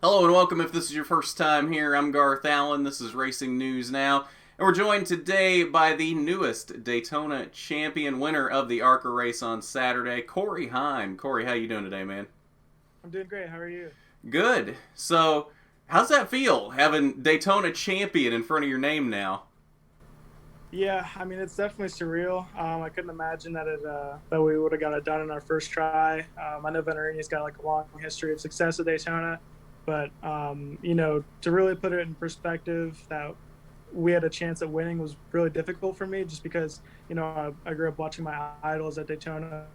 Hello and welcome if this is your first time here. I'm Garth Allen. This is Racing News Now. And we're joined today by the newest Daytona champion, winner of the ARCA race on Saturday, Corey Heim. Corey, how you doing today, man? I'm doing great. How are you? Good. So, how's that feel, having Daytona champion in front of your name now? Yeah, I mean it's definitely surreal. I couldn't imagine that we would have got it done in our first try. I know Venturini's got like a long history of success at Daytona, but to really put it in perspective, that we had a chance at winning was really difficult for me, just because I grew up watching my idols at Daytona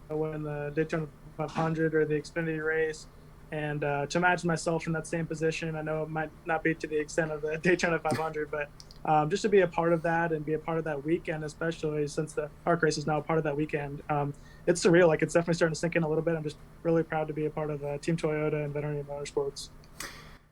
win the Daytona 500 or the Xfinity race. And to imagine myself in that same position, I know it might not be to the extent of the Daytona 500, but just to be a part of that and be a part of that weekend, especially since the ARC race is now a part of that weekend, it's surreal. Like, it's definitely starting to sink in a little bit. I'm just really proud to be a part of Team Toyota and Veteran Motorsports.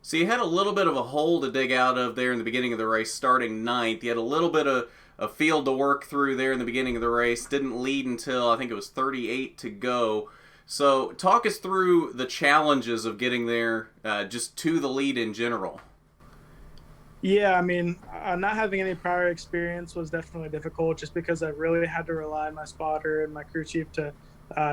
So you had a little bit of a hole to dig out of there in the beginning of the race, starting ninth. You had a little bit of a field to work through there in the beginning of the race. Didn't lead until I think it was 38 to go. So talk us through the challenges of getting there, just to the lead in general. Yeah, I mean, not having any prior experience was definitely difficult, just because I really had to rely on my spotter and my crew chief to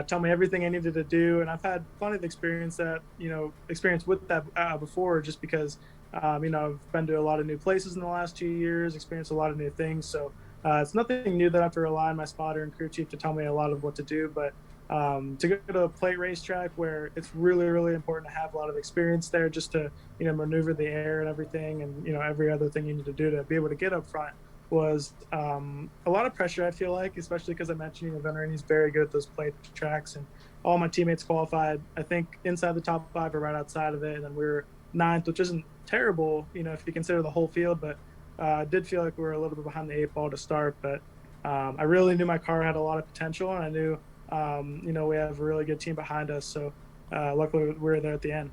tell me everything I needed to do. And I've had plenty of experience with that before, just because, I've been to a lot of new places in the last 2 years, experienced a lot of new things. So it's nothing new that I have to rely on my spotter and crew chief to tell me a lot of what to do. But to go to a plate racetrack where it's really, really important to have a lot of experience there, just to, maneuver the air and everything, and, every other thing you need to do to be able to get up front, was a lot of pressure, I feel like, especially because I mentioned, Venturini's very good at those plate tracks, and all my teammates qualified, I think, inside the top five or right outside of it, and then we were ninth, which isn't terrible, if you consider the whole field, but I did feel like we were a little bit behind the eight ball to start. But I really knew my car had a lot of potential, and I knew we have a really good team behind us. So luckily we were there at the end.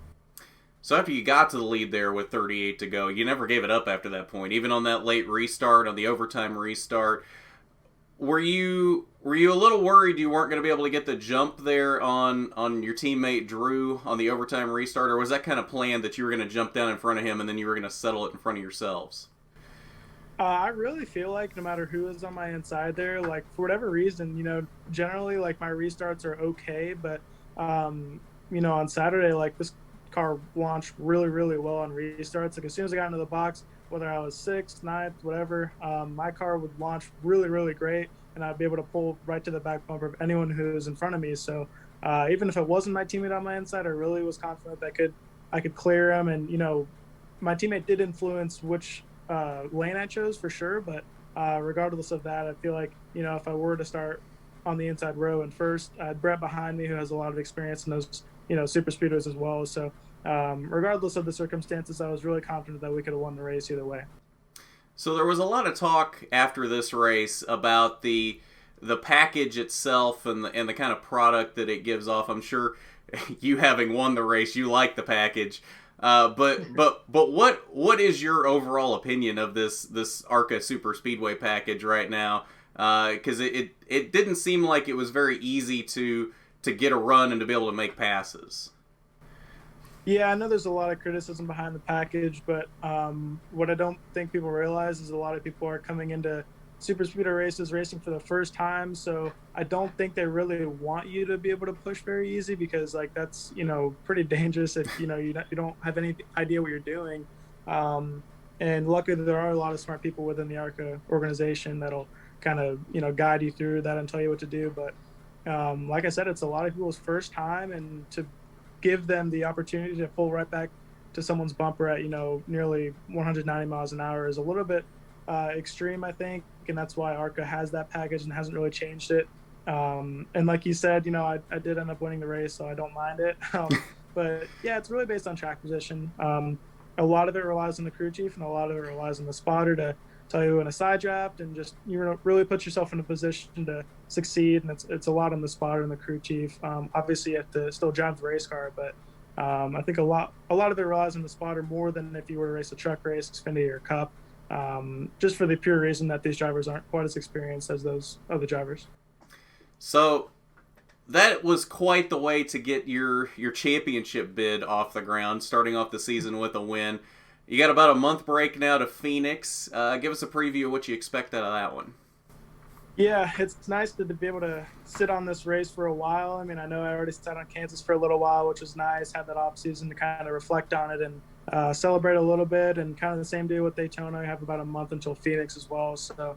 So after you got to the lead there with 38 to go, you never gave it up after that point. Even on that late restart, on the overtime restart, were you a little worried you weren't going to be able to get the jump there on your teammate Drew on the overtime restart, or was that kind of planned that you were going to jump down in front of him and then you were going to settle it in front of yourselves? I really feel like no matter who is on my inside there, like, for whatever reason, generally, like, my restarts are okay, but on Saturday, like, this car launched really, really well on restarts. Like, as soon as I got into the box, whether I was sixth, ninth, whatever, my car would launch really, really great, and I'd be able to pull right to the back bumper of anyone who's in front of me. So even if it wasn't my teammate on my inside, I really was confident that I could clear him. And my teammate did influence which lane I chose, for sure. But regardless of that, I feel like, if I were to start on the inside row and first, I had Brett behind me, who has a lot of experience in those, super speedways as well. So regardless of the circumstances, I was really confident that we could have won the race either way. So there was a lot of talk after this race about the package itself and the kind of product that it gives off. I'm sure you, having won the race, you like the package. But what is your overall opinion of this ARCA Super Speedway package right now? Because it didn't seem like it was very easy to get a run and to be able to make passes. Yeah, I know there's a lot of criticism behind the package, but what I don't think people realize is a lot of people are coming into super speedway races racing for the first time. So I don't think they really want you to be able to push very easy, because, like, that's pretty dangerous if you don't have any idea what you're doing. And luckily there are a lot of smart people within the ARCA organization that'll kind of guide you through that and tell you what to do. But like I said, it's a lot of people's first time, and to give them the opportunity to pull right back to someone's bumper at nearly 190 miles an hour is a little bit extreme, I think, and that's why ARCA has that package and hasn't really changed it. And like you said, I did end up winning the race, so I don't mind it. But yeah, it's really based on track position. A lot of it relies on the crew chief, and a lot of it relies on the spotter to tell you in a side draft, and just really put yourself in a position to succeed. And it's a lot on the spotter and the crew chief. Obviously, you have to still drive the race car, but I think a lot of it relies on the spotter more than if you were to race a truck race, Xfinity or Cup. Just for the pure reason that these drivers aren't quite as experienced as those other drivers. So that was quite the way to get your championship bid off the ground, starting off the season with a win. You got about a month break now to Phoenix. Give us a preview of what you expect out of that one. Yeah, it's nice to be able to sit on this race for a while. I mean, I know I already sat on Kansas for a little while, which was nice. Had that off season to kind of reflect on it and celebrate a little bit. And kind of the same deal with Daytona. I have about a month until Phoenix as well. So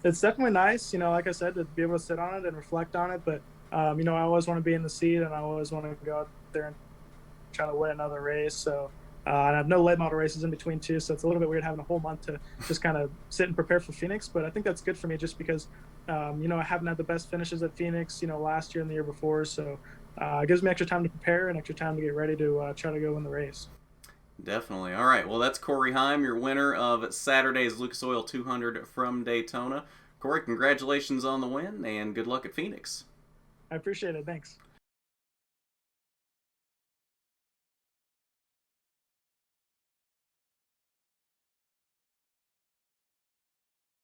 it's definitely nice, like I said, to be able to sit on it and reflect on it. But, I always want to be in the seat, and I always want to go out there and try to win another race. So and I have no late model races in between too, so it's a little bit weird having a whole month to just kind of sit and prepare for Phoenix. But I think that's good for me just because, I haven't had the best finishes at Phoenix, last year and the year before. So it gives me extra time to prepare and extra time to get ready to try to go win the race. Definitely. All right. Well, that's Corey Heim, your winner of Saturday's Lucas Oil 200 from Daytona. Corey, congratulations on the win, and good luck at Phoenix. I appreciate it. Thanks.